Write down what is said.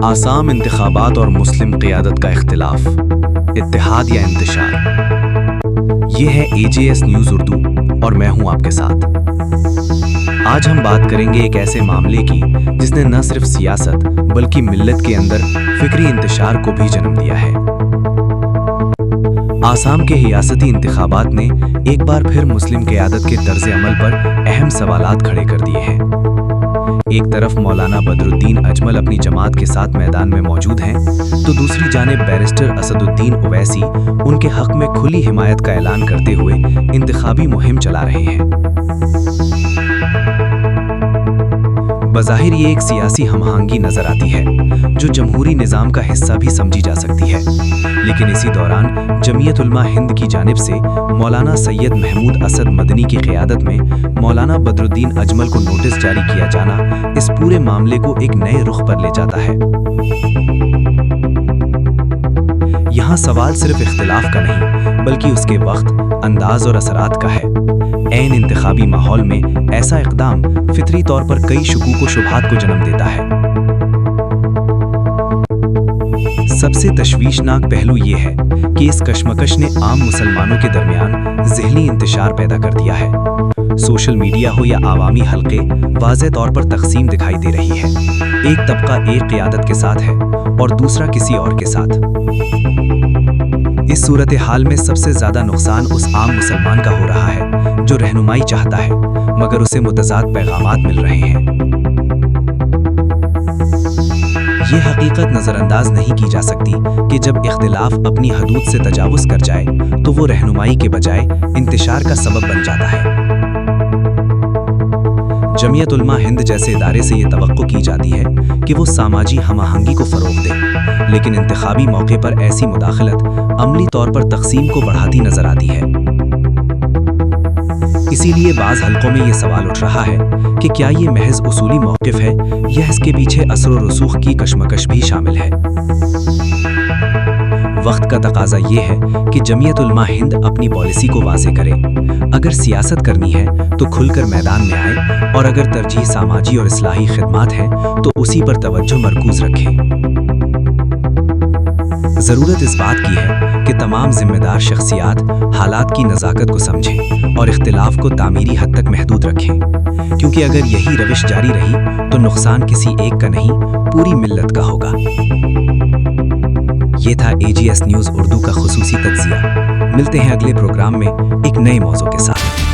आसाम इंतखाबात और मुस्लिम क़ियादत का इख्तिलाफ, इत्तेहाद या इंतशार। ये है AJS न्यूज़ उर्दू और मैं हूं आपके साथ। आज हम बात करेंगे एक ऐसे मामले की जिसने न सिर्फ सियासत बल्कि मिल्लत के अंदर फिक्री इंतशार को भी जन्म दिया है। आसाम के रियासती इंतखाबात ने एक बार फिर मुस्लिम क़ियादत के तर्ज अमल पर अहम सवालात खड़े कर दिए हैं। एक तरफ मौलाना बदरुद्दीन अजमल अपनी जमात के साथ मैदान में मौजूद हैं, तो दूसरी जानिब बैरिस्टर असदुद्दीन ओवैसी उनके हक में खुली हिमायत का ऐलान करते हुए इंतखाबी मुहिम चला रहे हैं। बज़ाहिर ये एक सियासी हमआहंगी नजर आती है जो जमहूरी निज़ाम का हिस्सा भी समझी जा सकती है, लेकिन इसी दौरान जमीयत उलमा हिंद की जानिब से मौलाना सैयद महमूद असद मदनी की क़ियादत में मौलाना बदरुद्दीन अजमल को नोटिस जारी किया जाना इस पूरे मामले को एक नए रुख पर ले जाता है। यहाँ सवाल सिर्फ इख्तिलाफ का नहीं बल्कि उसके वक्त, अंदाज और असरात का है। ऐन इंतखाबी माहौल में ऐसा इक़दाम फितरी तौर पर कई शुकूक व शुबहात को जन्म देता है। सबसे तशवीशनाक पहलू ये है कि इस कशमकश ने आम मुसलमानों के दरमियान ज़हनी इंतशार पैदा कर दिया है। सोशल मीडिया हो या आवामी हल्के, वाज़े तौर पर तकसीम दिखाई दे रही है। एक तबका एक क़ियादत के साथ है और दूसरा किसी और के साथ। इस सूरत हाल में सबसे ज़्यादा नुकसान उस आम मुसलमान का हो रहा है जो रहनुमाई चाहता है मगर उसे मुतज़ाद पैगामात मिल रहे हैं। ये हकीकत नज़रअंदाज नहीं की जा सकती कि जब इख्तिलाफ अपनी हदूद से तजावुज़ कर जाए तो वो रहनुमाई के बजाय इंतशार का सबब बन जाता है। जमीयत उलमा हिंद जैसे इदारे से ये तवक्को की जाती है कि वो सामाजी हमआहंगी को फ़रोग़ दे, लेकिन इंतखाबी मौके पर ऐसी मुदाखलत अमली तौर पर तक़सीम को बढ़ाती नज़र आती है। इसीलिए बाज़ हलकों में ये सवाल उठ रहा है कि क्या ये महज उसूली मौक़िफ़ है या इसके पीछे असर व रसूख़ की कशमकश भी शामिल है। वक्त का तकाज़ा ये है कि जमीयत उलमा हिंद अपनी पॉलिसी को वाज़ेह करे। अगर सियासत करनी है तो खुलकर मैदान में आए और अगर तरजीह सामाजी और इस्लाही खिदमात हैं तो उसी पर तवज्जो मरकूज़ रखें। ज़रूरत इस बात की है कि तमाम जिम्मेदार शख्सियात हालात की नज़ाकत को समझें और इख्तिलाफ को तामीरी हद तक महदूद रखें, क्योंकि अगर यही रविश जारी रही तो नुकसान किसी एक का नहीं पूरी मिल्लत का होगा। ये था AJS न्यूज़ उर्दू का खुसूसी तज्ज़िया। मिलते हैं अगले प्रोग्राम में एक नए मौज़ू के साथ।